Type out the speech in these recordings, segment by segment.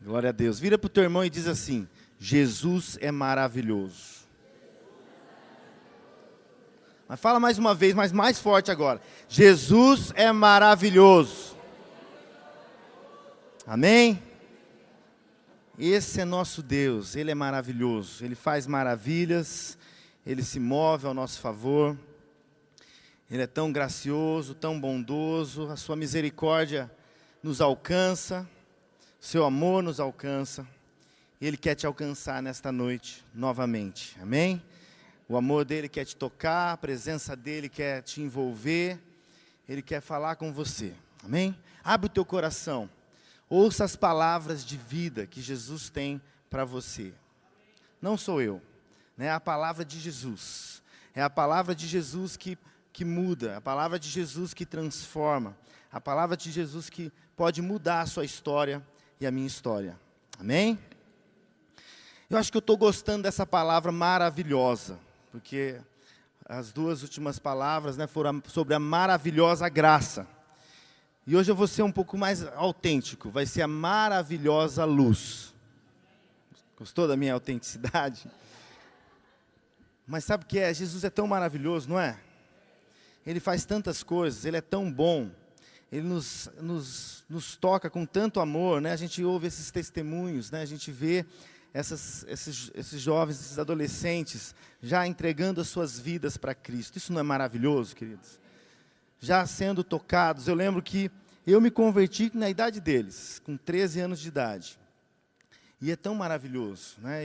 Glória a Deus. Vira para o teu irmão e diz assim: Jesus é maravilhoso. Mas fala mais uma vez, mas mais forte agora. Jesus é maravilhoso. Amém? Esse é nosso Deus, Ele é maravilhoso. Ele faz maravilhas, Ele se move ao nosso favor. Ele é tão gracioso, tão bondoso. A sua misericórdia nos alcança. Seu amor nos alcança, e Ele quer te alcançar nesta noite, novamente, amém? O amor dEle quer te tocar, a presença dEle quer te envolver, Ele quer falar com você, amém? Abre o teu coração, ouça as palavras de vida que Jesus tem para você. Não sou eu, né? É a palavra de Jesus, é a palavra de Jesus que muda, a palavra de Jesus que transforma, a palavra de Jesus que pode mudar a sua história e a minha história, amém? Eu acho que eu estou gostando dessa palavra maravilhosa, porque as duas últimas palavras, né, foram sobre a maravilhosa graça, e hoje eu vou ser um pouco mais autêntico, vai ser a maravilhosa luz. Gostou da minha autenticidade? Mas sabe o que é? Jesus é tão maravilhoso, não é? Ele faz tantas coisas, Ele é tão bom. Ele nos toca com tanto amor, né? A gente ouve esses testemunhos, né? A gente vê esses jovens, esses adolescentes, já entregando as suas vidas para Cristo. Isso não é maravilhoso, queridos? Já sendo tocados. Eu lembro que eu me converti na idade deles, com 13 anos de idade. E é tão maravilhoso, né?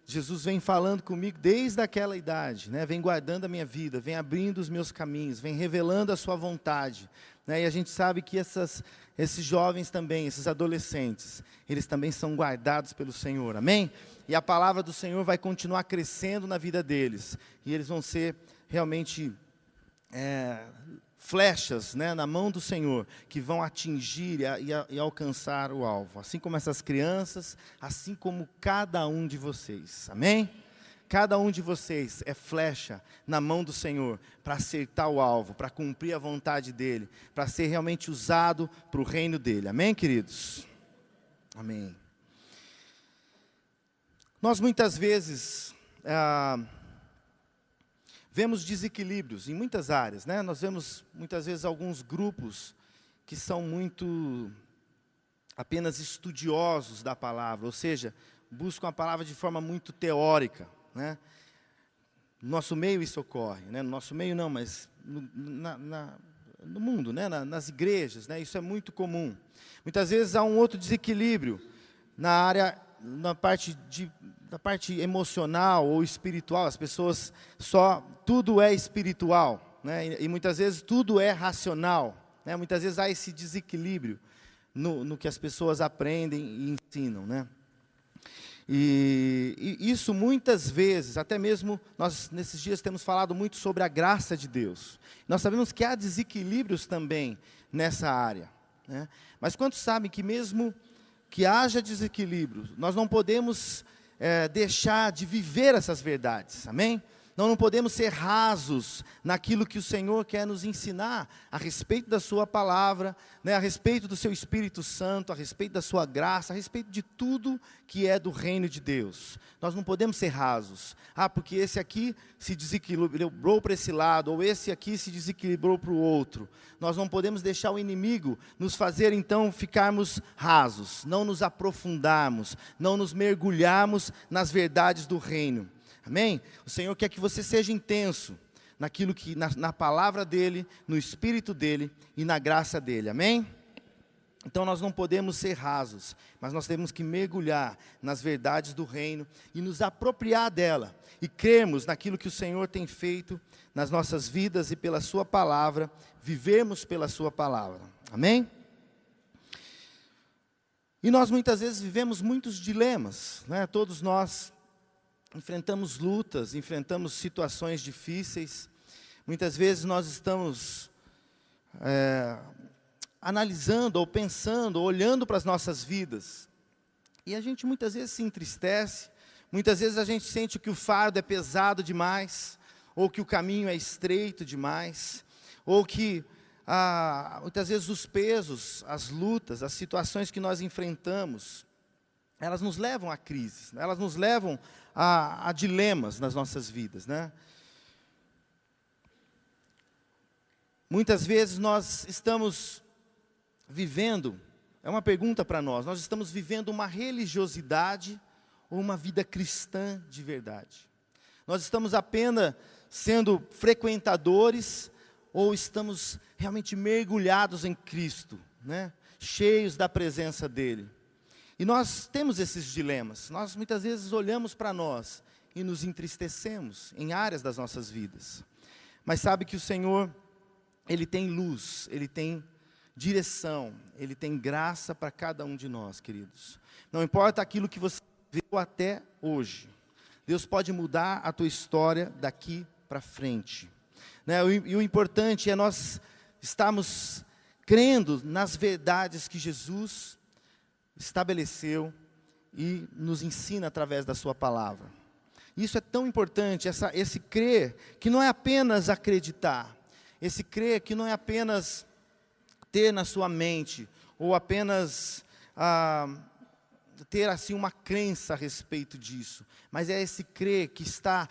Jesus vem falando comigo desde aquela idade, né? Vem guardando a minha vida, vem abrindo os meus caminhos, vem revelando a sua vontade, né? E a gente sabe que esses jovens também, esses adolescentes, eles também são guardados pelo Senhor, amém? E a palavra do Senhor vai continuar crescendo na vida deles, e eles vão ser realmente flechas, né, na mão do Senhor, que vão atingir e alcançar o alvo, assim como essas crianças, assim como cada um de vocês, amém? Cada um de vocês é flecha na mão do Senhor, para acertar o alvo, para cumprir a vontade dEle, para ser realmente usado para o reino dEle, amém, queridos? Amém. Nós muitas vezes vemos desequilíbrios em muitas áreas, né? Nós vemos muitas vezes alguns grupos que são muito apenas estudiosos da palavra, ou seja, buscam a palavra de forma muito teórica, né? No nosso meio isso ocorre, né? No nosso meio não, mas no mundo, né? Nas igrejas, né? Isso é muito comum. Muitas vezes há um outro desequilíbrio da parte emocional ou espiritual. As pessoas tudo é espiritual, né? E muitas vezes tudo é racional, né? Muitas vezes há esse desequilíbrio no que as pessoas aprendem e ensinam, né? E isso muitas vezes, até mesmo nós nesses dias temos falado muito sobre a graça de Deus. Nós sabemos que há desequilíbrios também nessa área, né? Mas quantos sabem que mesmo que haja desequilíbrio, nós não podemos deixar de viver essas verdades, amém? Nós não podemos ser rasos naquilo que o Senhor quer nos ensinar, a respeito da sua palavra, né, a respeito do seu Espírito Santo, a respeito da sua graça, a respeito de tudo que é do reino de Deus. Nós não podemos ser rasos. Porque esse aqui se desequilibrou para esse lado, ou esse aqui se desequilibrou para o outro. Nós não podemos deixar o inimigo nos fazer, então, ficarmos rasos, não nos aprofundarmos, não nos mergulharmos nas verdades do reino. Amém? O Senhor quer que você seja intenso naquilo que, na palavra dEle, no Espírito dEle e na graça dEle, amém? Então nós não podemos ser rasos, mas nós temos que mergulhar nas verdades do reino e nos apropriar dela, e crermos naquilo que o Senhor tem feito nas nossas vidas e pela sua palavra, vivermos pela sua palavra, amém? E nós muitas vezes vivemos muitos dilemas, né? Todos nós enfrentamos lutas, enfrentamos situações difíceis. Muitas vezes nós estamos analisando, ou pensando, ou olhando para as nossas vidas. E a gente muitas vezes se entristece, muitas vezes a gente sente que o fardo é pesado demais, ou que o caminho é estreito demais, ou que muitas vezes os pesos, as lutas, as situações que nós enfrentamos, elas nos levam a crises, né? Elas nos levam a dilemas nas nossas vidas, né? Muitas vezes nós estamos vivendo, é uma pergunta para nós estamos vivendo uma religiosidade ou uma vida cristã de verdade? Nós estamos apenas sendo frequentadores ou estamos realmente mergulhados em Cristo, né? Cheios da presença dEle? E nós temos esses dilemas. Nós muitas vezes olhamos para nós e nos entristecemos em áreas das nossas vidas. Mas sabe que o Senhor, Ele tem luz, Ele tem direção, Ele tem graça para cada um de nós, queridos. Não importa aquilo que você viveu até hoje, Deus pode mudar a tua história daqui para frente, né? E o importante é nós estarmos crendo nas verdades que Jesus estabeleceu e nos ensina através da sua palavra. Isso é tão importante, esse crer, que não é apenas acreditar, esse crer que não é apenas ter na sua mente, ou apenas ter assim uma crença a respeito disso, mas é esse crer que está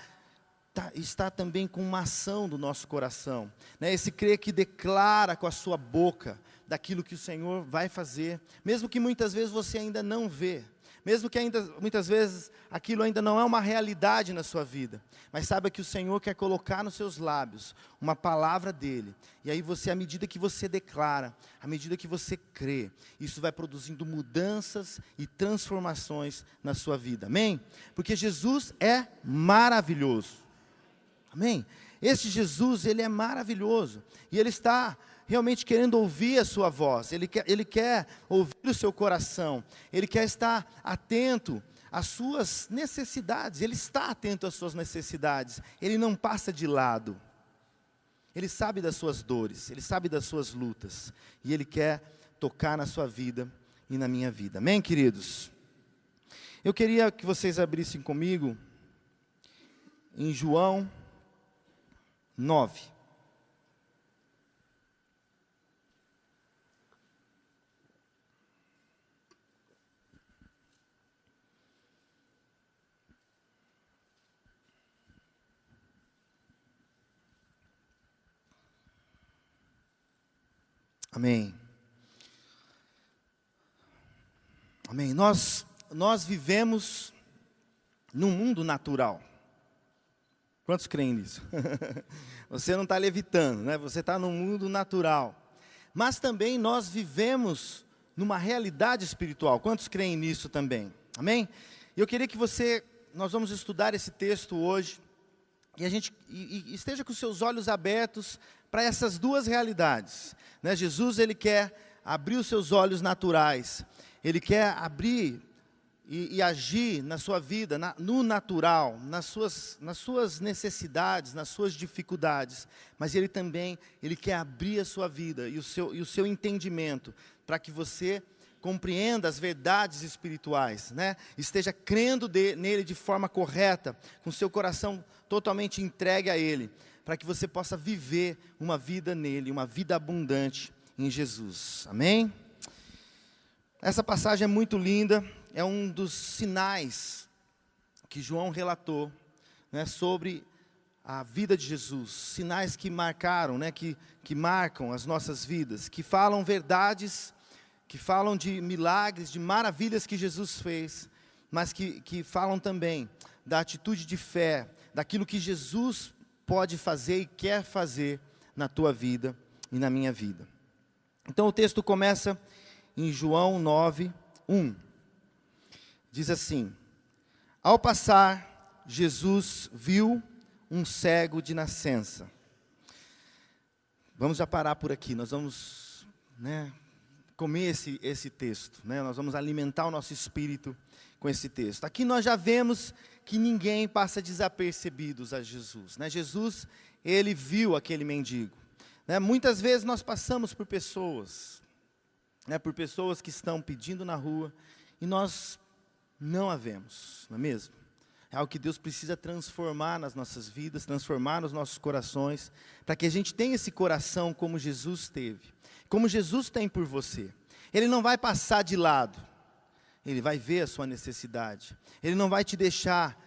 também com uma ação do nosso coração, né? Esse crer que declara com a sua boca daquilo que o Senhor vai fazer, mesmo que muitas vezes você ainda não vê, mesmo que ainda muitas vezes aquilo ainda não é uma realidade na sua vida, mas saiba que o Senhor quer colocar nos seus lábios uma palavra dEle, e aí você, à medida que você declara, à medida que você crê, isso vai produzindo mudanças e transformações na sua vida, amém? Porque Jesus é maravilhoso, amém? Esse Jesus, Ele é maravilhoso, e Ele está realmente querendo ouvir a sua voz, Ele quer ouvir o seu coração, Ele quer estar atento às suas necessidades, Ele está atento às suas necessidades, Ele não passa de lado, Ele sabe das suas dores, Ele sabe das suas lutas, e Ele quer tocar na sua vida e na minha vida, amém, queridos? Eu queria que vocês abrissem comigo em João 9. Amém. Amém. Nós vivemos num mundo natural. Quantos creem nisso? Você não está levitando, né? Você está num mundo natural. Mas também nós vivemos numa realidade espiritual. Quantos creem nisso também? Amém? E eu queria que nós vamos estudar esse texto hoje, e a gente esteja com seus olhos abertos para essas duas realidades, né? Jesus, Ele quer abrir os seus olhos naturais, Ele quer abrir e agir na sua vida, no natural, nas suas necessidades, nas suas dificuldades, mas Ele também, Ele quer abrir a sua vida e o seu entendimento, para que você compreenda as verdades espirituais, né? Esteja crendo nele de forma correta, com seu coração totalmente entregue a Ele, para que você possa viver uma vida nele, uma vida abundante em Jesus, amém? Essa passagem é muito linda, é um dos sinais que João relatou, né, sobre a vida de Jesus, sinais que marcaram, né, que marcam as nossas vidas, que falam verdades, que falam de milagres, de maravilhas que Jesus fez, mas que falam também da atitude de fé, daquilo que Jesus pode fazer e quer fazer na tua vida e na minha vida. Então o texto começa em João 9, 1. Diz assim: ao passar, Jesus viu um cego de nascença. Vamos já parar por aqui, nós vamos, né, comer esse texto, né? Nós vamos alimentar o nosso espírito com esse texto. Aqui nós já vemos que ninguém passa desapercebidos a Jesus, né? Jesus, Ele viu aquele mendigo, né? Muitas vezes nós passamos por pessoas, né, por pessoas que estão pedindo na rua, e nós não a vemos, não é mesmo? É algo que Deus precisa transformar nas nossas vidas, transformar nos nossos corações, para que a gente tenha esse coração como Jesus teve, como Jesus tem por você. Ele não vai passar de lado, Ele vai ver a sua necessidade. Ele não vai te deixar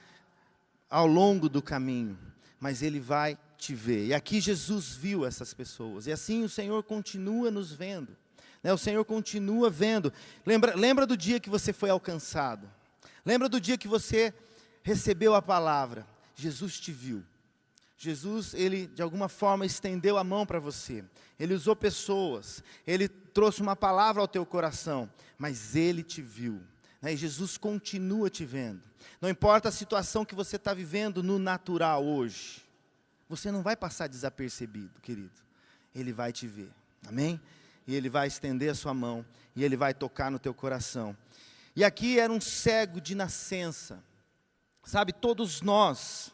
ao longo do caminho, mas Ele vai te ver. E aqui Jesus viu essas pessoas. E assim o Senhor continua nos vendo. O Senhor continua vendo. Lembra do dia que você foi alcançado. Lembra do dia que você recebeu a palavra. Jesus te viu. Jesus, Ele de alguma forma estendeu a mão para você. Ele usou pessoas. Ele trouxe uma palavra ao teu coração. Mas Ele te viu. E Jesus continua te vendo. Não importa a situação que você está vivendo no natural hoje. Você não vai passar desapercebido, querido. Ele vai te ver. Amém? E Ele vai estender a sua mão. E Ele vai tocar no teu coração. E aqui era um cego de nascença. Sabe, todos nós.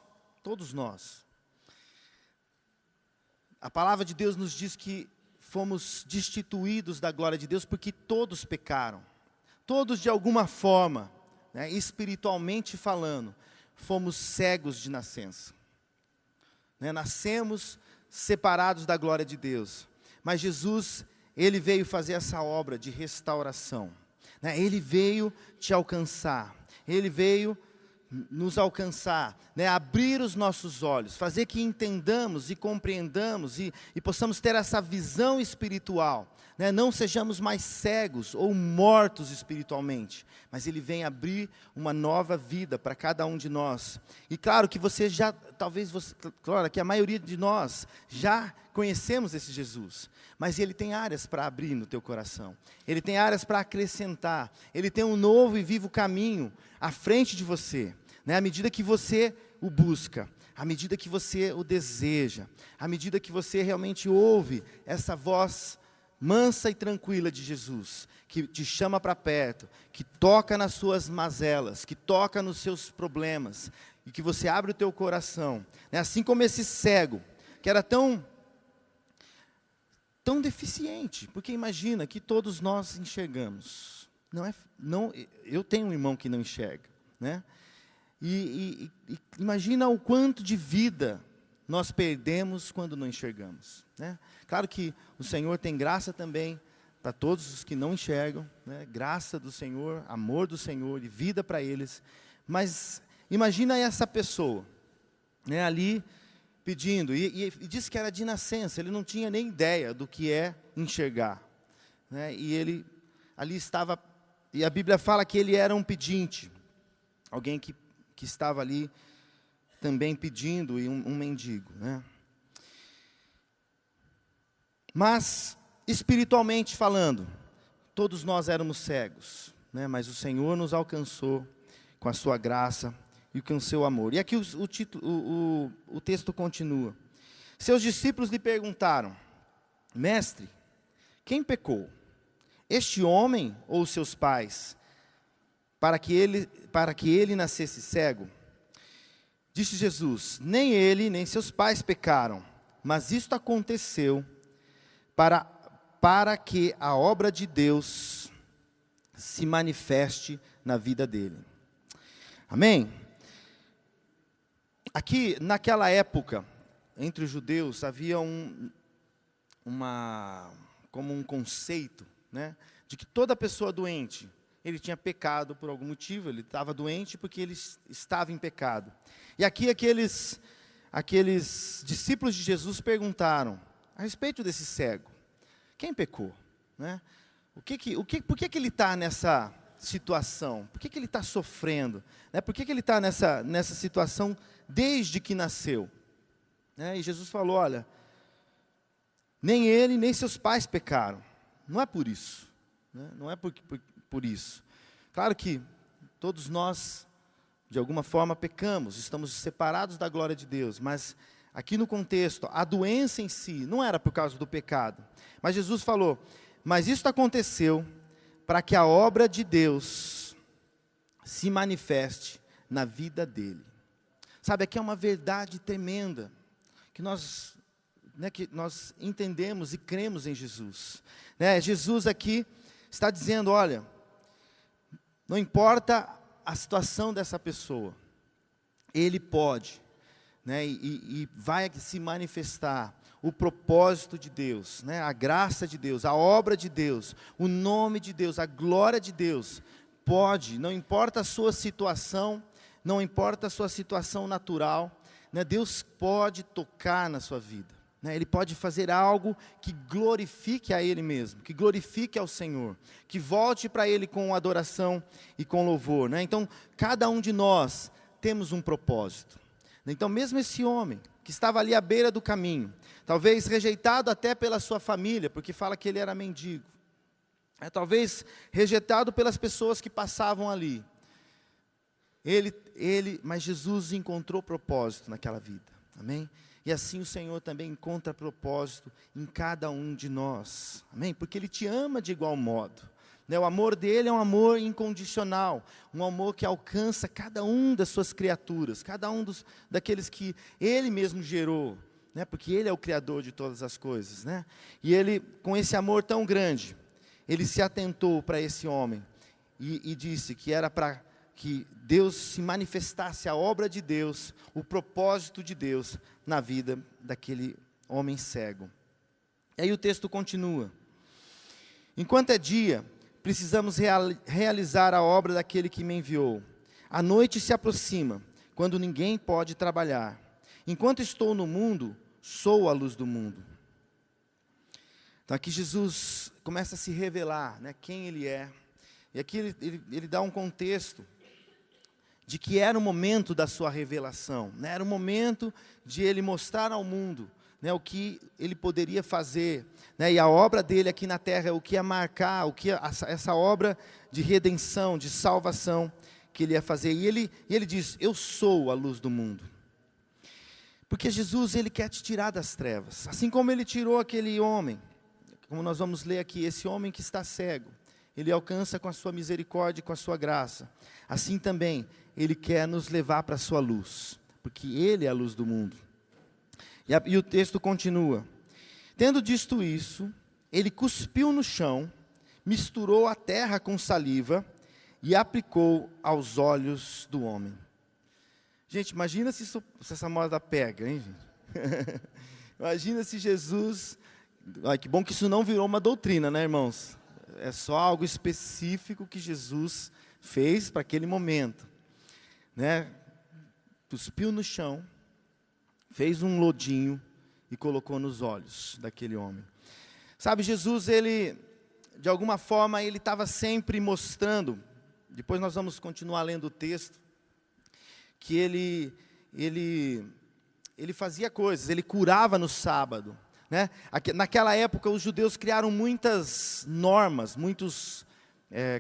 A palavra de Deus nos diz que fomos destituídos da glória de Deus porque todos pecaram. Todos de alguma forma, espiritualmente falando, fomos cegos de nascença. Nascemos separados da glória de Deus. Mas Jesus, Ele veio fazer essa obra de restauração. Ele veio te alcançar. Ele veio nos alcançar, abrir os nossos olhos, fazer que entendamos e compreendamos e possamos ter essa visão espiritual, não sejamos mais cegos ou mortos espiritualmente, mas Ele vem abrir uma nova vida para cada um de nós. E claro que você já, claro que a maioria de nós já conhecemos esse Jesus, mas Ele tem áreas para abrir no teu coração, Ele tem áreas para acrescentar, Ele tem um novo e vivo caminho à frente de você. À medida que você o busca, à medida que você o deseja, à medida que você realmente ouve essa voz mansa e tranquila de Jesus, que te chama para perto, que toca nas suas mazelas, que toca nos seus problemas, e que você abre o teu coração, assim como esse cego, que era tão deficiente, porque imagina que todos nós enxergamos, eu tenho um irmão que não enxerga, E imagina o quanto de vida nós perdemos quando não enxergamos. Claro que o Senhor tem graça também para todos os que não enxergam. Graça do Senhor, amor do Senhor e vida para eles. Mas imagina essa pessoa ali pedindo. E disse que era de nascença, ele não tinha nem ideia do que é enxergar. E ele ali estava, e a Bíblia fala que ele era um pedinte. Alguém que estava ali também pedindo, e um mendigo. Mas, espiritualmente falando, todos nós éramos cegos, mas o Senhor nos alcançou com a sua graça e com o seu amor. E aqui o texto continua. Seus discípulos lhe perguntaram: Mestre, quem pecou? Este homem ou seus pais? Para que ele nascesse cego? Disse Jesus: nem ele, nem seus pais pecaram, mas isto aconteceu para que a obra de Deus se manifeste na vida dele. Amém? Aqui, naquela época, entre os judeus, havia como um conceito, de que toda pessoa doente, ele tinha pecado por algum motivo, ele estava doente porque ele estava em pecado. E aqui aqueles discípulos de Jesus perguntaram a respeito desse cego: quem pecou? Por que ele está nessa situação? Por que ele está sofrendo? Por que ele está nessa situação desde que nasceu? E Jesus falou: olha, nem ele, nem seus pais pecaram. Não é por isso. Não é por isso. Claro que todos nós, de alguma forma, pecamos, estamos separados da glória de Deus, mas aqui no contexto, a doença em si não era por causa do pecado, mas Jesus falou: mas isso aconteceu para que a obra de Deus se manifeste na vida dele. Sabe, aqui é uma verdade tremenda, que nós entendemos e cremos em Jesus. Jesus aqui está dizendo: olha, não importa a situação dessa pessoa, Ele pode, e vai se manifestar o propósito de Deus, a graça de Deus, a obra de Deus, o nome de Deus, a glória de Deus, pode, não importa a sua situação, não importa a sua situação natural, né? Deus pode tocar na sua vida, né? Ele pode fazer algo que glorifique a Ele mesmo, que glorifique ao Senhor, que volte para Ele com adoração e com louvor, né? Então, cada um de nós temos um propósito. Então, mesmo esse homem que estava ali à beira do caminho, talvez rejeitado até pela sua família, porque fala que ele era mendigo, talvez rejeitado pelas pessoas que passavam ali, mas Jesus encontrou propósito naquela vida, amém? E assim o Senhor também encontra propósito em cada um de nós, amém? Porque Ele te ama de igual modo, né? O amor dele é um amor incondicional, um amor que alcança cada um das suas criaturas, cada um daqueles que Ele mesmo gerou, né? Porque Ele é o Criador de todas as coisas, né? E Ele, com esse amor tão grande, Ele se atentou para esse homem e disse que era para que Deus se manifestasse, a obra de Deus, o propósito de Deus na vida daquele homem cego. E aí o texto continua: enquanto é dia, precisamos realizar a obra daquele que me enviou. A noite se aproxima, quando ninguém pode trabalhar. Enquanto estou no mundo, sou a luz do mundo. Então aqui Jesus começa a se revelar, né, quem Ele é. E aqui ele dá um contexto de que era o momento da sua revelação, né? Era o momento de Ele mostrar ao mundo, né, o que Ele poderia fazer, né? E a obra dele aqui na terra, o que ia marcar, essa obra de redenção, de salvação que Ele ia fazer. E ele diz: eu sou a luz do mundo. Porque Jesus, Ele quer te tirar das trevas, assim como Ele tirou aquele homem, como nós vamos ler aqui, esse homem que está cego, Ele alcança com a sua misericórdia, com a sua graça. Assim também, Ele quer nos levar para a sua luz, porque Ele é a luz do mundo. E o texto continua: tendo dito isso, Ele cuspiu no chão, misturou a terra com saliva e aplicou aos olhos do homem. Gente, imagina se essa moda pega, hein, gente? Imagina se Jesus... Ai, que bom que isso não virou uma doutrina, né, irmãos? É só algo específico que Jesus fez para aquele momento, né? Cuspiu no chão, fez um lodinho e colocou nos olhos daquele homem. Sabe, Jesus, Ele, de alguma forma, Ele estava sempre mostrando, depois nós vamos continuar lendo o texto, que Ele fazia coisas, Ele curava no sábado, né? Naquela época, os judeus criaram muitas normas,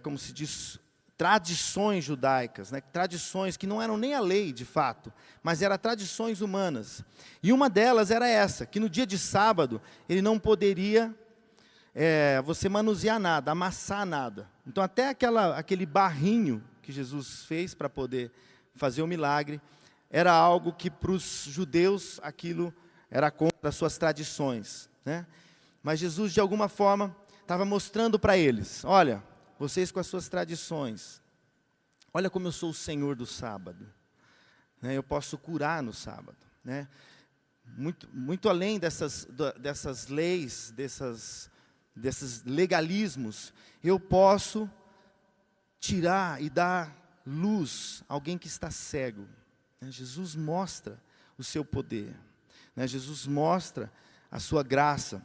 como se diz, tradições judaicas, né? Tradições que não eram nem a lei, de fato, mas eram tradições humanas. E uma delas era essa, que no dia de sábado, ele não poderia você manusear nada, amassar nada. Então, até aquele barrinho que Jesus fez para poder fazer o milagre, era algo que para os judeus aquilo era contra as suas tradições, né? Mas Jesus, de alguma forma, estava mostrando para eles: olha, vocês com as suas tradições, olha como eu sou o Senhor do sábado, né? Eu posso curar no sábado, né? Muito além dessas leis, desses legalismos, eu posso tirar e dar luz a alguém que está cego, né? Jesus mostra o seu poder, né? Jesus mostra a sua graça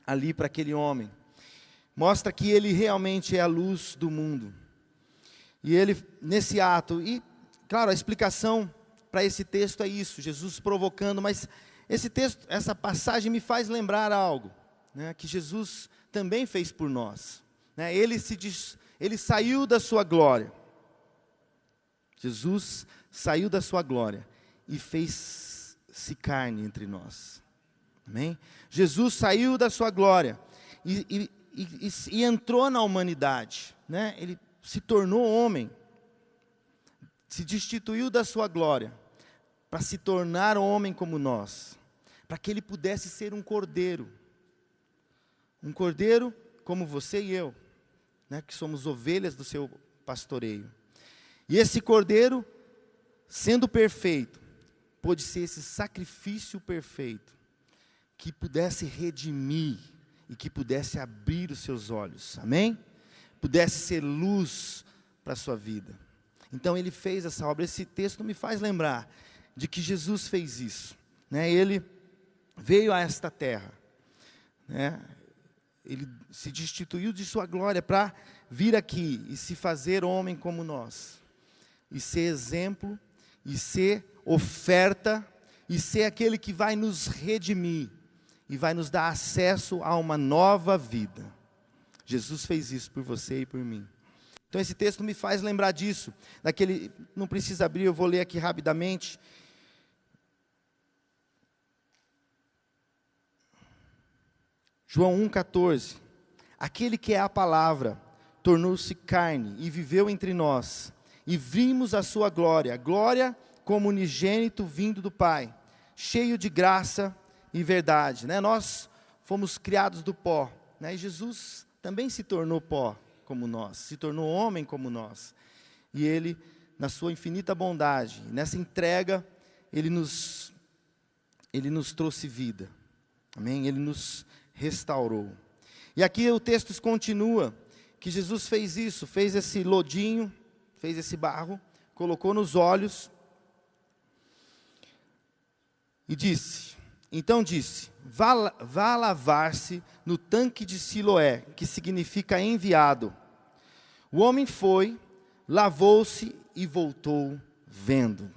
ali para aquele homem, mostra que ele realmente é a luz do mundo. E ele, nesse ato, e claro, a explicação para esse texto é isso, Jesus provocando, mas esse texto, essa passagem me faz lembrar algo, né, que Jesus também fez por nós, né? Ele saiu da sua glória, Jesus saiu da sua glória e fez-se carne entre nós, amém? Jesus saiu da sua glória e entrou na humanidade, né? Ele se tornou homem, se destituiu da sua glória, para se tornar homem como nós, para que ele pudesse ser um cordeiro como você e eu, né, que somos ovelhas do seu pastoreio. E esse cordeiro, sendo perfeito, pôde ser esse sacrifício perfeito, que pudesse redimir, e que pudesse abrir os seus olhos, amém? Pudesse ser luz para a sua vida. Então ele fez essa obra. Esse texto me faz lembrar de que Jesus fez isso, né? Ele veio a esta terra, né? Ele se destituiu de sua glória para vir aqui e se fazer homem como nós, e ser exemplo, e ser oferta, e ser aquele que vai nos redimir, e vai nos dar acesso a uma nova vida. Jesus fez isso por você e por mim. Então esse texto me faz lembrar disso, não precisa abrir, eu vou ler aqui rapidamente. João 1,14, aquele que é a palavra, tornou-se carne e viveu entre nós, e vimos a sua glória, glória como unigênito vindo do Pai, cheio de graça e verdade, né? Nós fomos criados do pó, né? E Jesus também se tornou pó como nós, se tornou homem como nós, e Ele, na sua infinita bondade, nessa entrega, Ele nos trouxe vida, amém? Ele nos restaurou. E aqui o texto continua, que Jesus fez isso, fez esse lodinho, fez esse barro, colocou nos olhos, e disse, vá lavar-se no tanque de Siloé, que significa enviado. O homem foi, lavou-se e voltou vendo.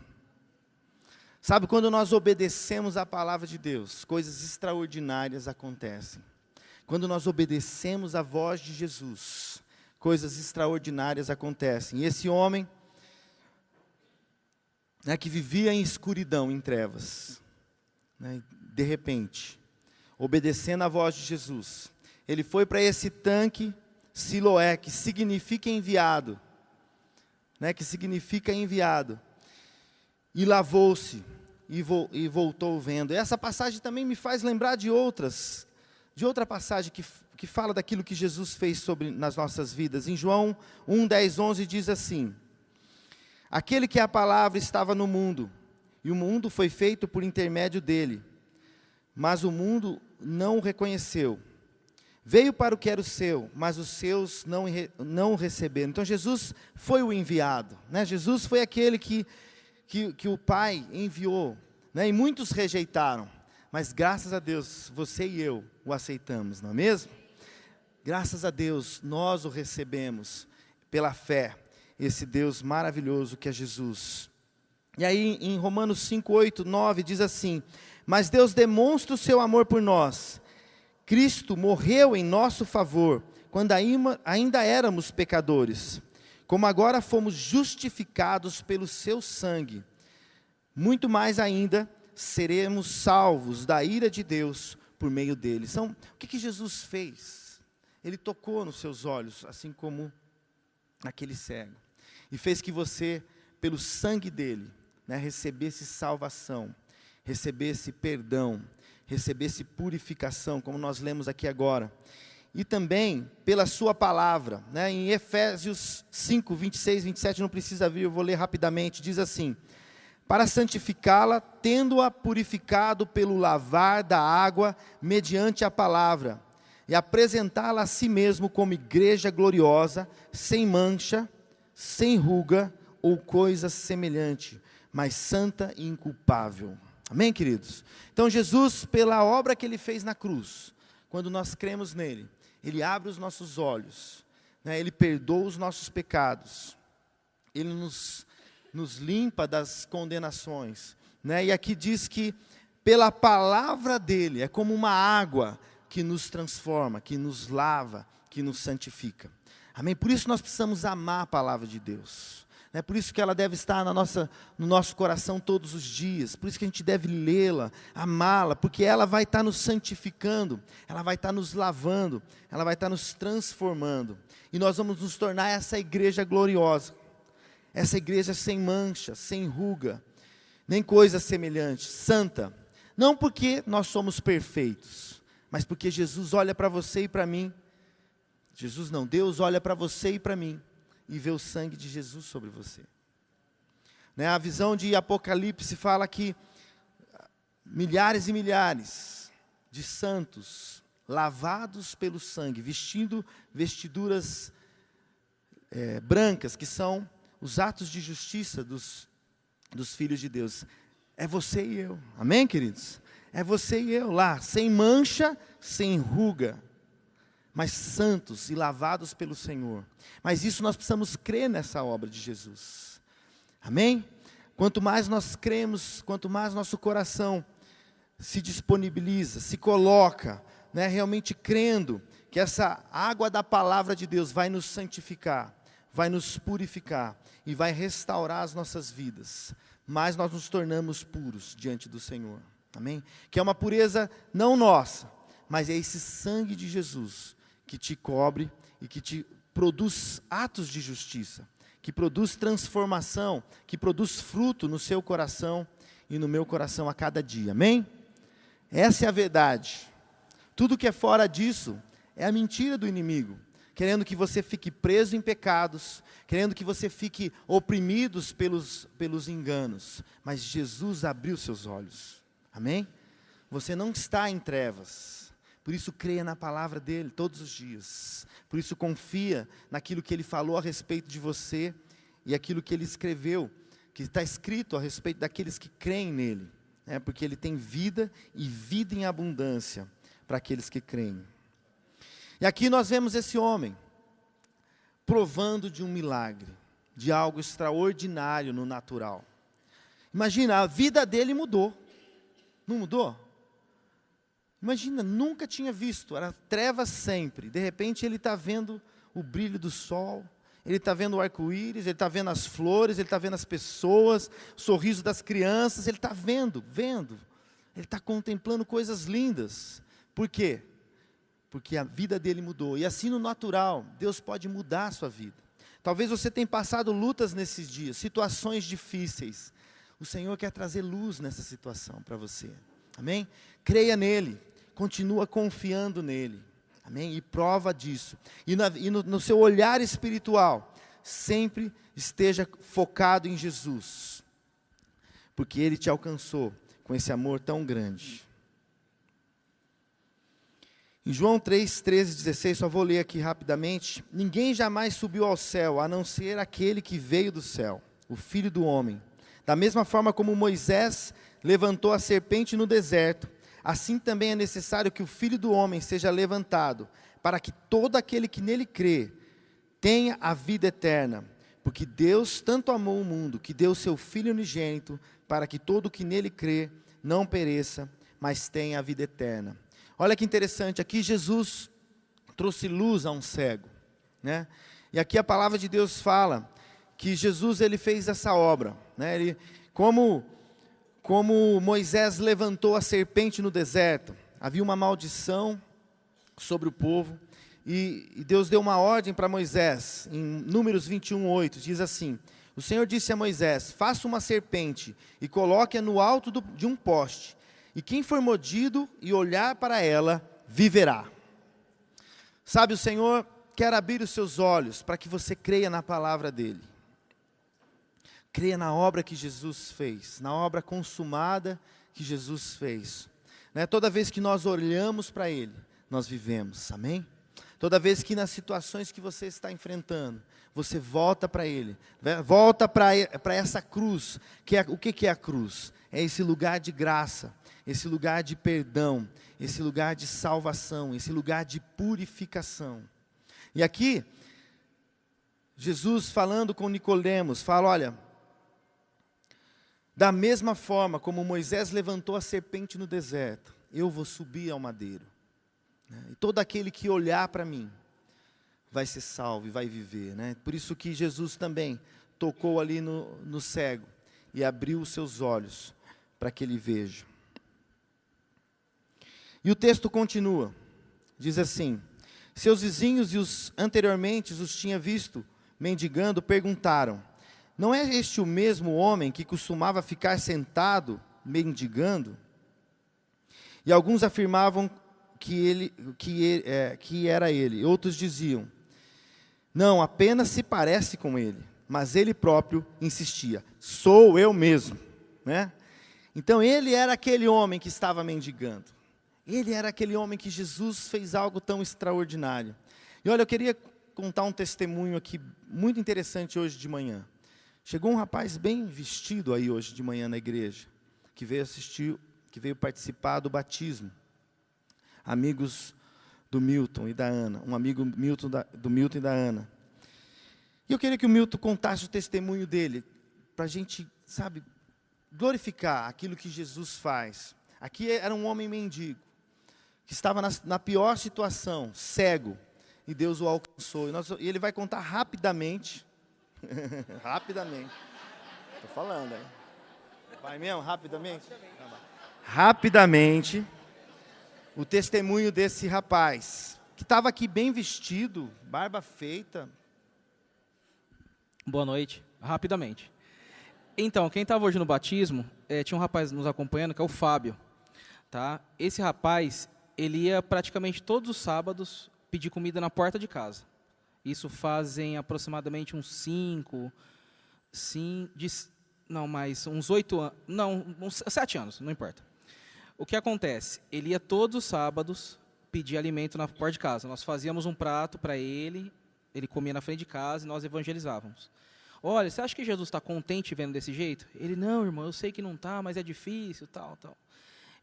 Sabe, quando nós obedecemos a palavra de Deus, coisas extraordinárias acontecem. Quando nós obedecemos a voz de Jesus, coisas extraordinárias acontecem. E esse homem, né, que vivia em escuridão, em trevas, né, de repente, obedecendo a voz de Jesus, ele foi para esse tanque Siloé, que significa enviado, né, que significa enviado, e lavou-se, e voltou vendo. Essa passagem também me faz lembrar de outra passagem que fala daquilo que Jesus fez nas nossas vidas. Em João 1, 10, 11 diz assim, aquele que é a palavra estava no mundo, e o mundo foi feito por intermédio dele, mas o mundo não o reconheceu. Veio para o que era o seu, mas os seus não o receberam. Então Jesus foi o enviado, né? Jesus foi aquele que o Pai enviou, né? E muitos rejeitaram, mas graças a Deus, você e eu o aceitamos, não é mesmo? Graças a Deus, nós o recebemos pela fé, esse Deus maravilhoso que é Jesus. E aí em Romanos 5, 8, 9 diz assim, mas Deus demonstra o seu amor por nós, Cristo morreu em nosso favor, quando ainda éramos pecadores, como agora fomos justificados pelo seu sangue, muito mais ainda seremos salvos da ira de Deus por meio dele. Então, o que Jesus fez? Ele tocou nos seus olhos, assim como aquele cego, e fez que você, pelo sangue dele, né, recebesse salvação, recebesse perdão, recebesse purificação, como nós lemos aqui agora. E também pela sua palavra, né, em Efésios 5, 26, 27, não precisa vir, eu vou ler rapidamente, diz assim, para santificá-la, tendo-a purificado pelo lavar da água, mediante a palavra, e apresentá-la a si mesmo como igreja gloriosa, sem mancha, sem ruga, ou coisa semelhante, mas santa e inculpável. Amém, queridos? Então Jesus, pela obra que Ele fez na cruz, quando nós cremos nele, Ele abre os nossos olhos, né? Ele perdoa os nossos pecados, Ele nos limpa das condenações, né? E aqui diz que pela palavra dEle, é como uma água que nos transforma, que nos lava, que nos santifica. Amém? Por isso nós precisamos amar a palavra de Deus. É por isso que ela deve estar no nosso coração todos os dias, por isso que a gente deve lê-la, amá-la, porque ela vai estar nos santificando, ela vai estar nos lavando, ela vai estar nos transformando, e nós vamos nos tornar essa igreja gloriosa, essa igreja sem mancha, sem ruga, nem coisa semelhante, santa, não porque nós somos perfeitos, mas porque Jesus olha para você e para mim, Deus olha para você e para mim, e vê o sangue de Jesus sobre você. Né? A visão de Apocalipse fala que milhares e milhares de santos, lavados pelo sangue, vestindo vestiduras brancas, que são os atos de justiça dos filhos de Deus. É você e eu, amém, queridos? É você e eu lá, sem mancha, sem ruga, mas santos e lavados pelo Senhor. Mas isso nós precisamos crer nessa obra de Jesus, amém? Quanto mais nós cremos, quanto mais nosso coração se disponibiliza, se coloca, né, realmente crendo que essa água da palavra de Deus vai nos santificar, vai nos purificar e vai restaurar as nossas vidas, mas nós nos tornamos puros diante do Senhor, amém? Que é uma pureza não nossa, mas é esse sangue de Jesus que te cobre e que te produz atos de justiça, que produz transformação, que produz fruto no seu coração e no meu coração a cada dia, amém? Essa é a verdade. Tudo que é fora disso é a mentira do inimigo, querendo que você fique preso em pecados, querendo que você fique oprimidos pelos enganos. Mas Jesus abriu seus olhos, amém? Você não está em trevas, por isso creia na palavra dele todos os dias, por isso confia naquilo que ele falou a respeito de você, e aquilo que ele escreveu, que está escrito a respeito daqueles que creem nele, porque ele tem vida e vida em abundância para aqueles que creem. E aqui nós vemos esse homem provando de um milagre, de algo extraordinário no natural. Imagina, a vida dele mudou, não mudou? Imagina, nunca tinha visto, era trevas sempre, de repente ele está vendo o brilho do sol, ele está vendo o arco-íris, ele está vendo as flores, ele está vendo as pessoas, o sorriso das crianças, ele está vendo, ele está contemplando coisas lindas. Por quê? Porque a vida dele mudou, e assim no natural, Deus pode mudar a sua vida. Talvez você tenha passado lutas nesses dias, situações difíceis, o Senhor quer trazer luz nessa situação para você, amém? Creia nele, continua confiando nele, amém? E prova disso, e no seu olhar espiritual, sempre esteja focado em Jesus, porque ele te alcançou com esse amor tão grande. Em João 3, 13, 16, só vou ler aqui rapidamente. Ninguém jamais subiu ao céu, a não ser aquele que veio do céu, o Filho do Homem. Da mesma forma como Moisés levantou a serpente no deserto, assim também é necessário que o Filho do Homem seja levantado, para que todo aquele que nele crê, tenha a vida eterna. Porque Deus tanto amou o mundo, que deu o seu Filho unigênito, para que todo que nele crê, não pereça, mas tenha a vida eterna. Olha que interessante, aqui Jesus trouxe luz a um cego, né? E aqui a palavra de Deus fala que Jesus ele fez essa obra, né? Ele, como Moisés levantou a serpente no deserto, havia uma maldição sobre o povo, e Deus deu uma ordem para Moisés, em Números 21:8, diz assim: o Senhor disse a Moisés, faça uma serpente e coloque-a no alto de um poste, e quem for mordido e olhar para ela, viverá. Sabe, o Senhor quer abrir os seus olhos, para que você creia na palavra dEle. Creia na obra que Jesus fez, na obra consumada que Jesus fez. Né? Toda vez que nós olhamos para Ele, nós vivemos, amém? Toda vez que nas situações que você está enfrentando, você volta para Ele, volta para essa cruz, o que é a cruz? É esse lugar de graça, esse lugar de perdão, esse lugar de salvação, esse lugar de purificação. E aqui, Jesus falando com Nicodemos, fala, olha, da mesma forma como Moisés levantou a serpente no deserto, eu vou subir ao madeiro, né? E todo aquele que olhar para mim, vai ser salvo e vai viver, né? Por isso que Jesus também tocou ali no cego, e abriu os seus olhos, para que ele veja. E o texto continua, diz assim: seus vizinhos e os anteriormente os tinha visto mendigando, perguntaram, não é este o mesmo homem que costumava ficar sentado, mendigando? E alguns afirmavam que era ele, outros diziam, não, apenas se parece com ele, mas ele próprio insistia, sou eu mesmo, né? Então ele era aquele homem que estava mendigando. Ele era aquele homem que Jesus fez algo tão extraordinário. E olha, eu queria contar um testemunho aqui muito interessante hoje de manhã. Chegou um rapaz bem vestido aí hoje de manhã na igreja, que veio participar do batismo. Amigos do Milton e da Ana, um amigo do Milton e da Ana. E eu queria que o Milton contasse o testemunho dele, para a gente, sabe, glorificar aquilo que Jesus faz. Aqui era um homem mendigo, que estava na pior situação, cego, e Deus o alcançou. E ele vai contar rapidamente, rapidamente, estou falando, hein? Vai mesmo, rapidamente? Rapidamente, o testemunho desse rapaz, que estava aqui bem vestido, barba feita. Boa noite, rapidamente. Então, quem estava hoje no batismo, tinha um rapaz nos acompanhando, que é o Fábio. Tá? Esse rapaz, ele ia praticamente todos os sábados pedir comida na porta de casa. Isso fazem aproximadamente uns 7 anos, não importa. O que acontece? Ele ia todos os sábados pedir alimento na porta de casa. Nós fazíamos um prato para ele comia na frente de casa e nós evangelizávamos. Olha, você acha que Jesus está contente vendo desse jeito? Ele, não, irmão, eu sei que não está, mas é difícil, tal.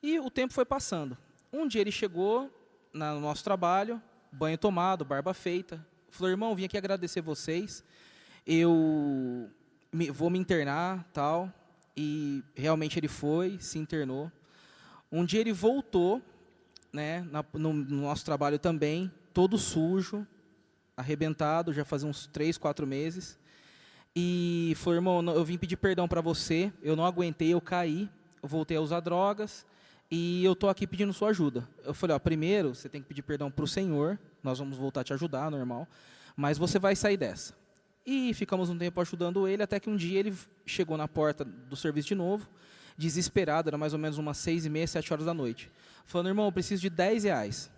E o tempo foi passando. Um dia ele chegou no nosso trabalho, banho tomado, barba feita. Falou, irmão, vim aqui agradecer vocês. Eu vou me internar, tal. E realmente ele foi, se internou. Um dia ele voltou, né, no nosso trabalho também, todo sujo, arrebentado, já fazia uns 3, 4 meses. E falou, irmão, eu vim pedir perdão para você, eu não aguentei, eu caí, eu voltei a usar drogas. E eu estou aqui pedindo sua ajuda. Eu falei, primeiro você tem que pedir perdão para o Senhor, nós vamos voltar a te ajudar, normal, mas você vai sair dessa. E ficamos um tempo ajudando ele, até que um dia ele chegou na porta do serviço de novo, desesperado, era mais ou menos umas 6h30, 7 horas da noite. Falando, irmão, eu preciso de R$10.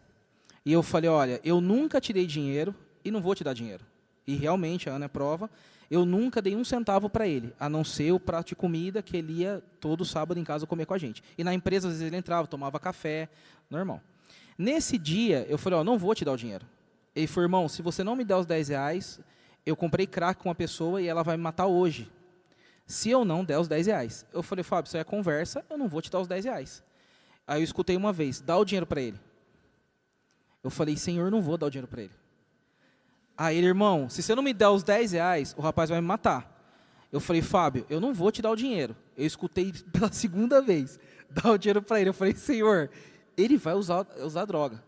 E eu falei, olha, eu nunca te dei dinheiro e não vou te dar dinheiro. E realmente, a Ana é prova, eu nunca dei 1 centavo para ele, a não ser o prato de comida que ele ia todo sábado em casa comer com a gente. E na empresa, às vezes, ele entrava, tomava café, normal. Nesse dia, eu falei, não vou te dar o dinheiro. Ele falou, irmão, se você não me der os R$10, eu comprei crack com uma pessoa e ela vai me matar hoje. Se eu não der os R$10. Eu falei, Fábio, isso aí é conversa, eu não vou te dar os R$10. Aí eu escutei uma vez, dá o dinheiro para ele. Eu falei, Senhor, não vou dar o dinheiro para ele. Aí ele, irmão, se você não me der os R$10, o rapaz vai me matar. Eu falei, Fábio, eu não vou te dar o dinheiro. Eu escutei pela segunda vez, dá o dinheiro para ele. Eu falei, Senhor, ele vai usar droga.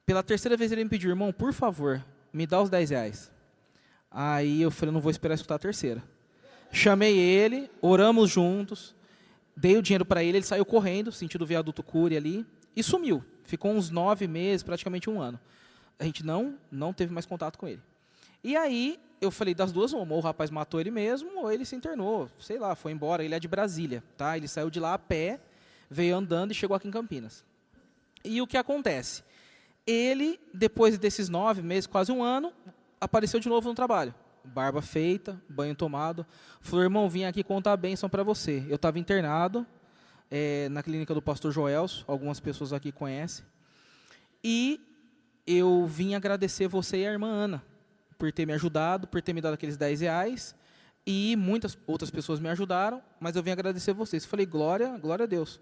Pela terceira vez ele me pediu, irmão, por favor, me dá os R$10. Aí eu falei, não vou esperar escutar a terceira. Chamei ele, oramos juntos, dei o dinheiro para ele, ele saiu correndo, sentido viaduto Cury ali, e sumiu. Ficou uns 9 meses, praticamente 1 ano. A gente não teve mais contato com ele. E aí, eu falei, das duas, ou o rapaz matou ele mesmo, ou ele se internou, sei lá, foi embora. Ele é de Brasília, tá? Ele saiu de lá a pé, veio andando e chegou aqui em Campinas. E o que acontece? Ele, depois desses 9 meses, quase 1 ano, apareceu de novo no trabalho. Barba feita, banho tomado. Falou, irmão, vim aqui contar a bênção para você. Eu estava internado na clínica do pastor Joelso, algumas pessoas aqui conhecem. E eu vim agradecer você e a irmã Ana por ter me ajudado, por ter me dado aqueles R$10, e muitas outras pessoas me ajudaram, mas eu vim agradecer vocês. Falei, glória a Deus.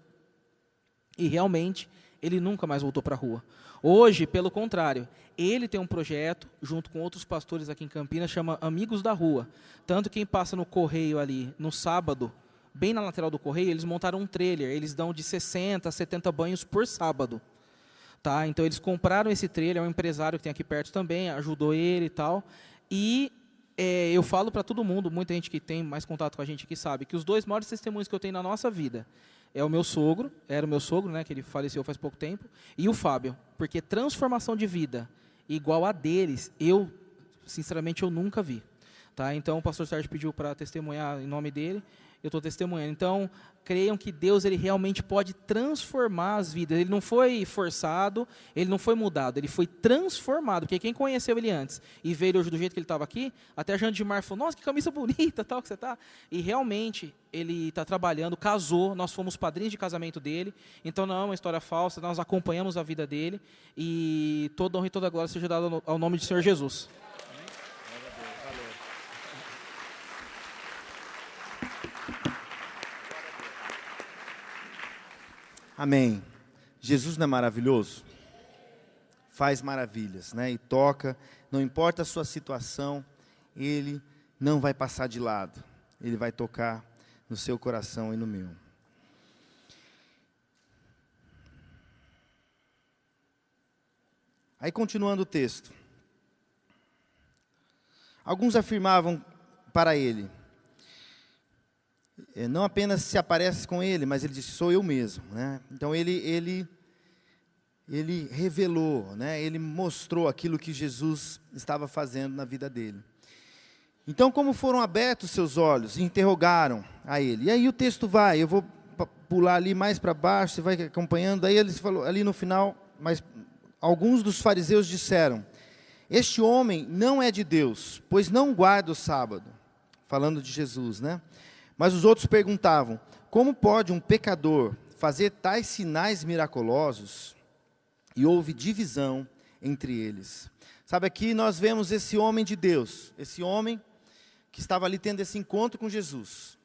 E realmente, ele nunca mais voltou para a rua. Hoje, pelo contrário, ele tem um projeto, junto com outros pastores aqui em Campinas, chama Amigos da Rua. Tanto quem passa no Correio ali, no sábado, bem na lateral do Correio, eles montaram um trailer, eles dão de 60 a 70 banhos por sábado. Tá? Então, eles compraram esse trailer, é um empresário que tem aqui perto também, ajudou ele e tal. E eu falo para todo mundo, muita gente que tem mais contato com a gente aqui sabe, que os 2 maiores testemunhos que eu tenho na nossa vida é o meu sogro, era o meu sogro, né, que ele faleceu faz pouco tempo, e o Fábio. Porque transformação de vida igual a deles, sinceramente, eu nunca vi. Tá? Então, o pastor Sérgio pediu para testemunhar em nome dele, eu estou testemunhando. Então, creiam que Deus ele realmente pode transformar as vidas. Ele não foi forçado, ele não foi mudado, ele foi transformado. Porque quem conheceu ele antes e veio hoje do jeito que ele estava aqui, até a Jane de Mar falou, nossa, que camisa bonita, tal, que você está. E realmente, ele está trabalhando, casou, nós fomos padrinhos de casamento dele. Então, não é uma história falsa, nós acompanhamos a vida dele. E toda honra e toda glória seja dada ao nome do Senhor Jesus. Amém. Jesus não é maravilhoso? Faz maravilhas, né? E toca, não importa a sua situação, Ele não vai passar de lado. Ele vai tocar no seu coração e no meu. Aí continuando o texto. Alguns afirmavam para ele, não apenas se aparece com ele, mas ele disse, sou eu mesmo, né? Então ele revelou, né? Ele mostrou aquilo que Jesus estava fazendo na vida dele. Então, como foram abertos seus olhos, e interrogaram a ele. E aí o texto vai, eu vou pular ali mais para baixo, você vai acompanhando. Aí ele falou ali no final, mas alguns dos fariseus disseram, este homem não é de Deus, pois não guarda o sábado. Falando de Jesus, né? Mas os outros perguntavam, como pode um pecador fazer tais sinais miraculosos? E houve divisão entre eles. Sabe, aqui nós vemos esse homem de Deus, esse homem que estava ali tendo esse encontro com Jesus,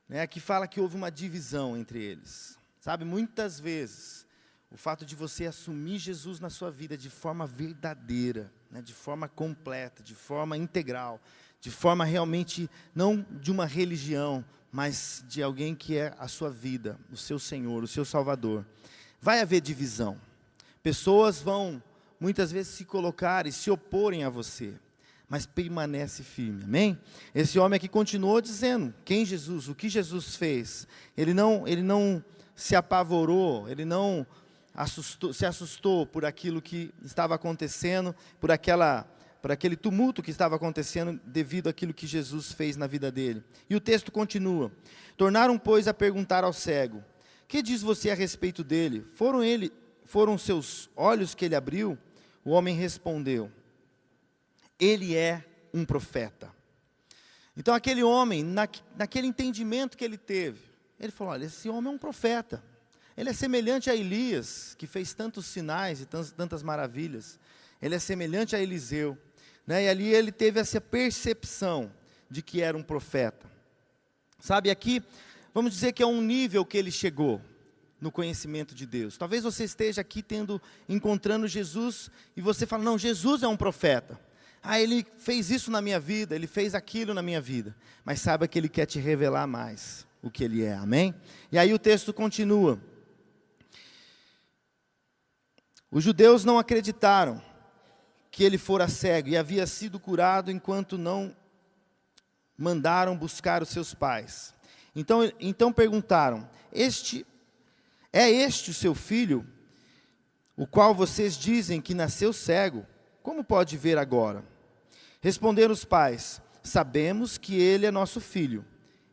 né? Que fala que houve uma divisão entre eles. Sabe, muitas vezes, o fato de você assumir Jesus na sua vida de forma verdadeira, né? De forma completa, de forma integral, de forma realmente, não de uma religião, mas de alguém que é a sua vida, o seu Senhor, o seu Salvador. Vai haver divisão. Pessoas vão, muitas vezes, se colocar e se oporem a você, mas permanece firme, amém? Esse homem aqui continuou dizendo, quem Jesus, o que Jesus fez, ele não se apavorou, ele não se assustou por aquilo que estava acontecendo, por aquele tumulto que estava acontecendo devido àquilo que Jesus fez na vida dele. E o texto continua, tornaram, pois, a perguntar ao cego, que diz você a respeito dele? Foram seus olhos que ele abriu? O homem respondeu, ele é um profeta. Então aquele homem, naquele entendimento que ele teve, ele falou, olha, esse homem é um profeta. Ele é semelhante a Elias, que fez tantos sinais e tantas maravilhas. Ele é semelhante a Eliseu, né? E ali ele teve essa percepção de que era um profeta. Sabe, aqui, vamos dizer que é um nível que ele chegou no conhecimento de Deus. Talvez você esteja aqui encontrando Jesus, e você fala, não, Jesus é um profeta. Ele fez isso na minha vida, ele fez aquilo na minha vida. Mas saiba que ele quer te revelar mais o que ele é, amém? E aí o texto continua. Os judeus não acreditaram que ele fora cego e havia sido curado enquanto não mandaram buscar os seus pais. Então perguntaram, é este o seu filho, o qual vocês dizem que nasceu cego? Como pode ver agora? Responderam os pais, sabemos que ele é nosso filho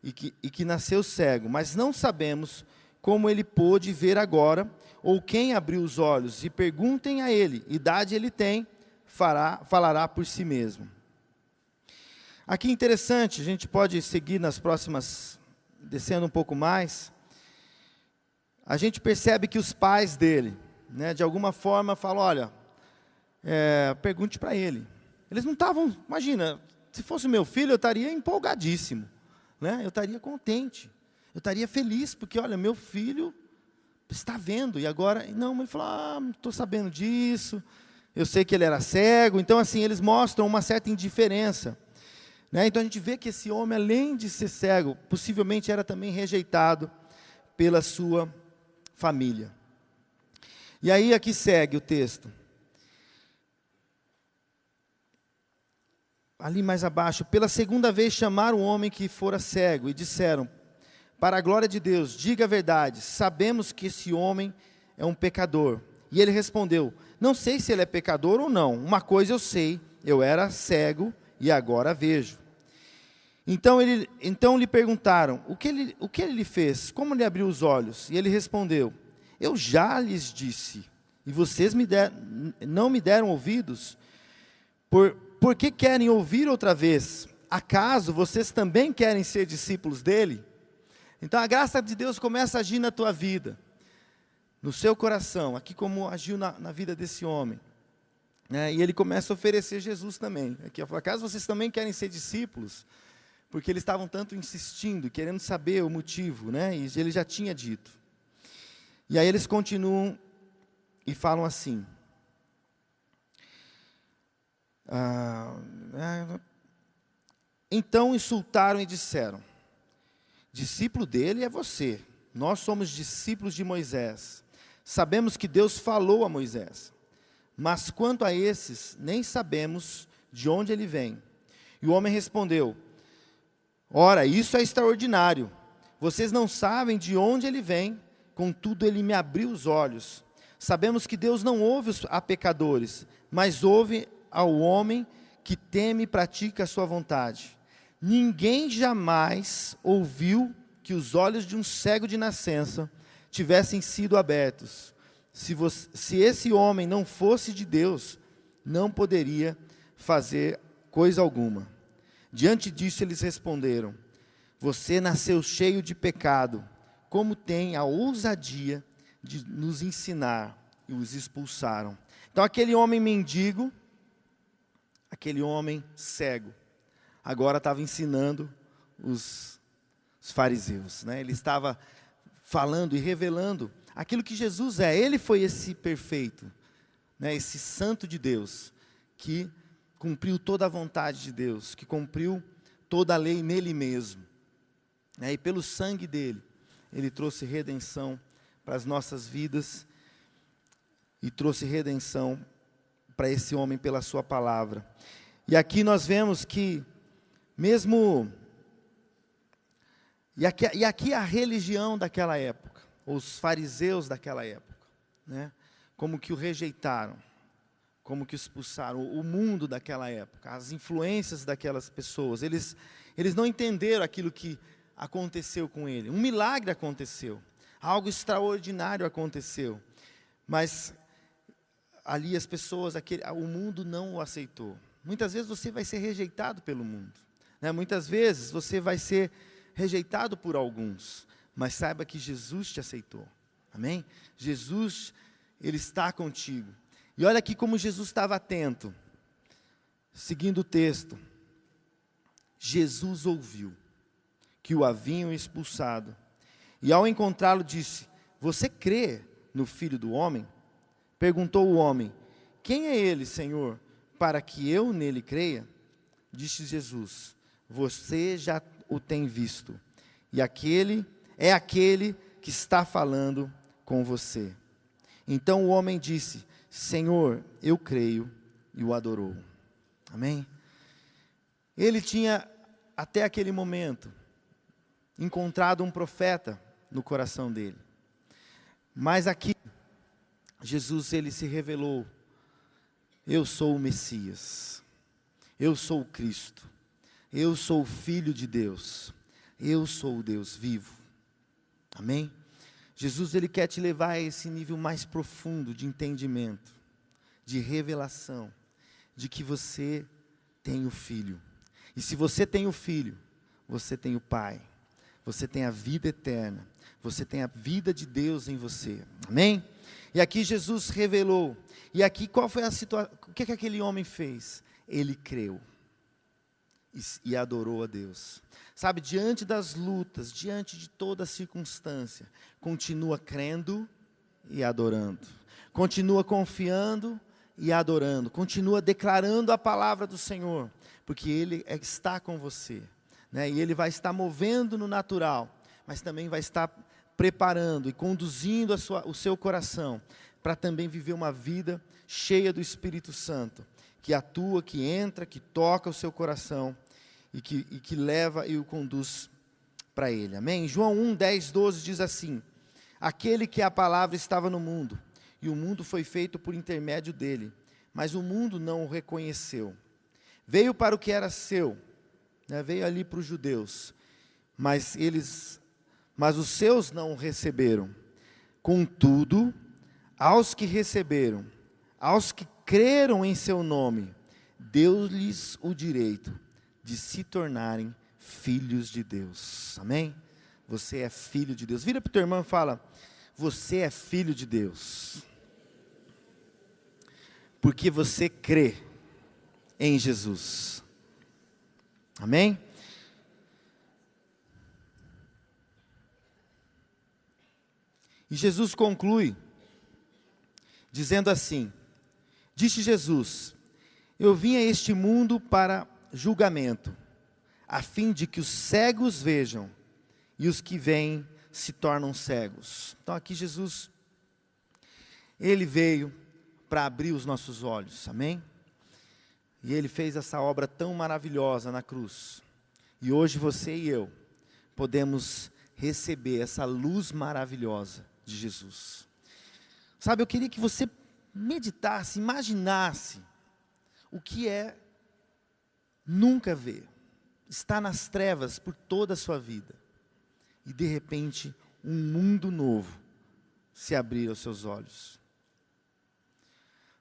e que nasceu cego, mas não sabemos como ele pôde ver agora, ou quem abriu os olhos, e perguntem a ele, idade ele tem, falará por si mesmo. Aqui interessante, a gente pode seguir nas próximas, descendo um pouco mais, a gente percebe que os pais dele, né, de alguma forma falam, olha, pergunte para ele. Eles não estavam, imagina, se fosse meu filho eu estaria empolgadíssimo, né? Eu estaria contente, eu estaria feliz, porque olha, meu filho está vendo, e agora, não, ele falou, não estou sabendo disso, eu sei que ele era cego, então assim, eles mostram uma certa indiferença, né? Então a gente vê que esse homem, além de ser cego, possivelmente era também rejeitado pela sua família. E aí aqui segue o texto. Ali mais abaixo, pela segunda vez chamaram o homem que fora cego e disseram, para a glória de Deus, diga a verdade, sabemos que esse homem é um pecador. E ele respondeu, não sei se ele é pecador ou não, uma coisa eu sei, eu era cego e agora vejo. Então lhe perguntaram, o que ele lhe fez? Como lhe abriu os olhos? E ele respondeu, eu já lhes disse, e vocês não me deram ouvidos? Por que querem ouvir outra vez? Acaso vocês também querem ser discípulos dele? Então a graça de Deus começa a agir na tua vida, no seu coração, aqui como agiu na vida desse homem. E ele começa a oferecer Jesus também. Aqui, acaso vocês também querem ser discípulos? porque eles estavam tanto insistindo, querendo saber o motivo, né? E ele já tinha dito. E aí eles continuam e falam assim: então insultaram e disseram: discípulo dele é você, nós somos discípulos de Moisés. Sabemos que Deus falou a Moisés, mas quanto a esses, nem sabemos de onde ele vem. E o homem respondeu: ora, isso é extraordinário. Vocês não sabem de onde ele vem, contudo ele me abriu os olhos. Sabemos que Deus não ouve a pecadores, mas ouve ao homem que teme e pratica a sua vontade. Ninguém jamais ouviu que os olhos de um cego de nascença tivessem sido abertos. Se esse homem não fosse de Deus, não poderia fazer coisa alguma. Diante disso eles responderam: você nasceu cheio de pecado, como tem a ousadia de nos ensinar? E os expulsaram. Então aquele homem mendigo, aquele homem cego, agora estava ensinando os fariseus, né? Ele estava falando e revelando aquilo que Jesus é. Ele foi esse perfeito, né? Esse santo de Deus, que cumpriu toda a vontade de Deus, que cumpriu toda a lei nele mesmo, né? E pelo sangue dele, ele trouxe redenção para as nossas vidas, e trouxe redenção para esse homem pela sua palavra. E aqui nós vemos que, mesmo, e aqui a religião daquela época, os fariseus daquela época, né? Como que o rejeitaram, como que o expulsaram, o mundo daquela época, as influências daquelas pessoas, eles não entenderam aquilo que aconteceu com ele. Um milagre aconteceu, algo extraordinário aconteceu, mas ali as pessoas, o mundo não o aceitou. Muitas vezes você vai ser rejeitado pelo mundo, né? Muitas vezes você vai ser rejeitado por alguns, mas saiba que Jesus te aceitou, amém? Jesus, Ele está contigo. E olha aqui como Jesus estava atento, seguindo o texto. Jesus ouviu que o haviam expulsado, e ao encontrá-lo disse: você crê no Filho do Homem? Perguntou o homem: quem é ele, Senhor, para que eu nele creia? Disse Jesus: você já o tem visto, e aquele que está falando com você. Então o homem disse: Senhor, eu creio, e o adorou. Amém? Ele tinha, até aquele momento, encontrado um profeta no coração dele. Mas aqui, Jesus, ele se revelou: eu sou o Messias, eu sou o Cristo, eu sou o Filho de Deus, eu sou o Deus vivo. Amém? Jesus, ele quer te levar a esse nível mais profundo de entendimento, de revelação, de que você tem o Filho. E se você tem o Filho, você tem o Pai, você tem a vida eterna, você tem a vida de Deus em você. Amém? E aqui Jesus revelou. E aqui qual foi a situação? O que aquele homem fez? Ele creu e adorou a Deus. Sabe, diante das lutas, diante de toda a circunstância, continua crendo e adorando. Continua confiando e adorando. Continua declarando a palavra do Senhor, porque Ele está com você, né? E Ele vai estar movendo no natural, mas também vai estar preparando e conduzindo o seu coração para também viver uma vida cheia do Espírito Santo, que atua, que entra, que toca o seu coração e que leva e o conduz para Ele. Amém? João 1, 10, 12 diz assim: aquele que a palavra estava no mundo, e o mundo foi feito por intermédio dele, mas o mundo não o reconheceu. Veio para o que era seu, né? Veio ali para os judeus, mas os seus não o receberam. Contudo, aos que receberam, aos que creram em seu nome, deu-lhes o direito de se tornarem filhos de Deus. Amém? Você é filho de Deus. Vira para o teu irmão e fala: você é filho de Deus, porque você crê em Jesus. Amém? E Jesus conclui dizendo assim: disse Jesus: eu vim a este mundo para julgamento, a fim de que os cegos vejam e os que veem se tornam cegos. Então aqui Jesus, ele veio para abrir os nossos olhos, amém? E ele fez essa obra tão maravilhosa na cruz. E hoje você e eu podemos receber essa luz maravilhosa de Jesus. Sabe, eu queria que você meditasse, imaginasse o que é nunca ver, estar nas trevas por toda a sua vida, e de repente um mundo novo se abrir aos seus olhos.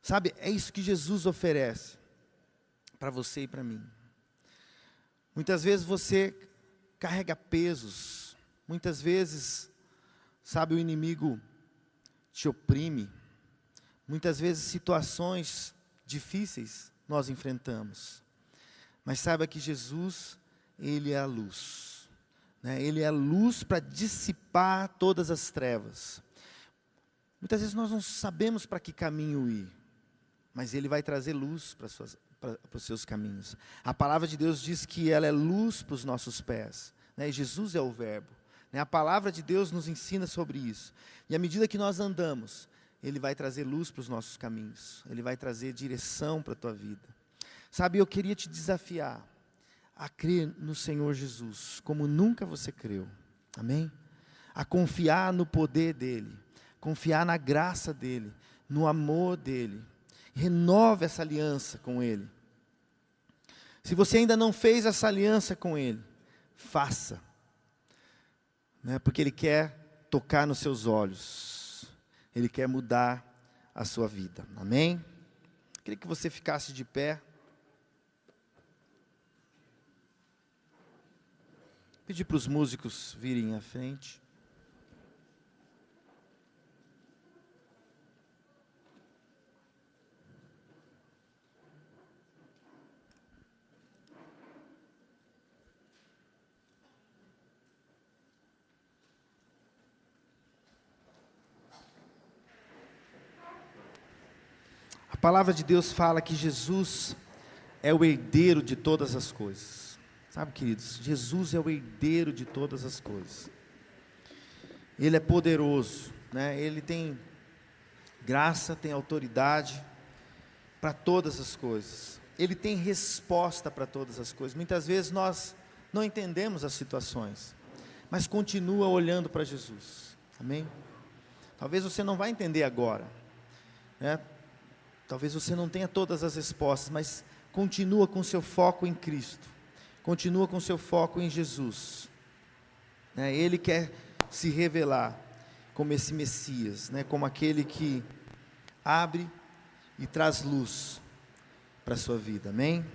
Sabe, é isso que Jesus oferece para você e para mim. Muitas vezes você carrega pesos, muitas vezes, sabe, o inimigo te oprime, muitas vezes situações difíceis nós enfrentamos, mas saiba que Jesus, ele é a luz, né? Ele é a luz para dissipar todas as trevas. Muitas vezes nós não sabemos para que caminho ir, mas ele vai trazer luz para os seus caminhos. A palavra de Deus diz que ela é luz para os nossos pés, né? E Jesus é o verbo, né? A palavra de Deus nos ensina sobre isso, e à medida que nós andamos, ele vai trazer luz para os nossos caminhos, ele vai trazer direção para a tua vida. Sabe, eu queria te desafiar a crer no Senhor Jesus, como nunca você creu, amém? A confiar no poder dEle, confiar na graça dEle, no amor dEle. Renove essa aliança com Ele. Se você ainda não fez essa aliança com Ele, faça, né? Porque Ele quer tocar nos seus olhos, Ele quer mudar a sua vida, amém? Queria que você ficasse de pé. Pedir para os músicos virem à frente. A palavra de Deus fala que Jesus é o herdeiro de todas as coisas. Sabe, queridos, Jesus é o herdeiro de todas as coisas. Ele é poderoso, né? Ele tem graça, tem autoridade para todas as coisas. Ele tem resposta para todas as coisas. Muitas vezes nós não entendemos as situações, mas continua olhando para Jesus, amém? Talvez você não vai entender agora, né? Talvez você não tenha todas as respostas, mas continua com seu foco em Cristo. Continua com seu foco em Jesus, né? Ele quer se revelar como esse Messias, né? Como aquele que abre e traz luz para a sua vida, amém?